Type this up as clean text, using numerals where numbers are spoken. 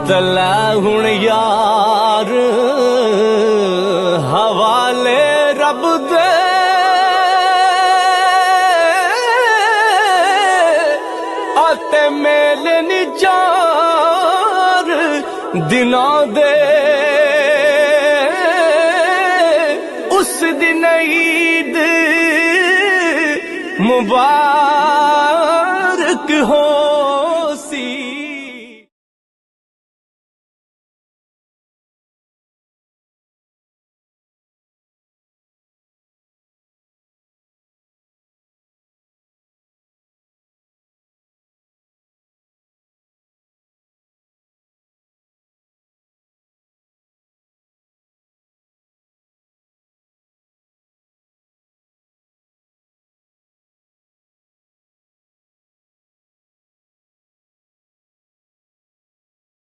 तला हुण यार हवाले रब दे आते मेल निचार दिना दे उस दिन ईद मुबारक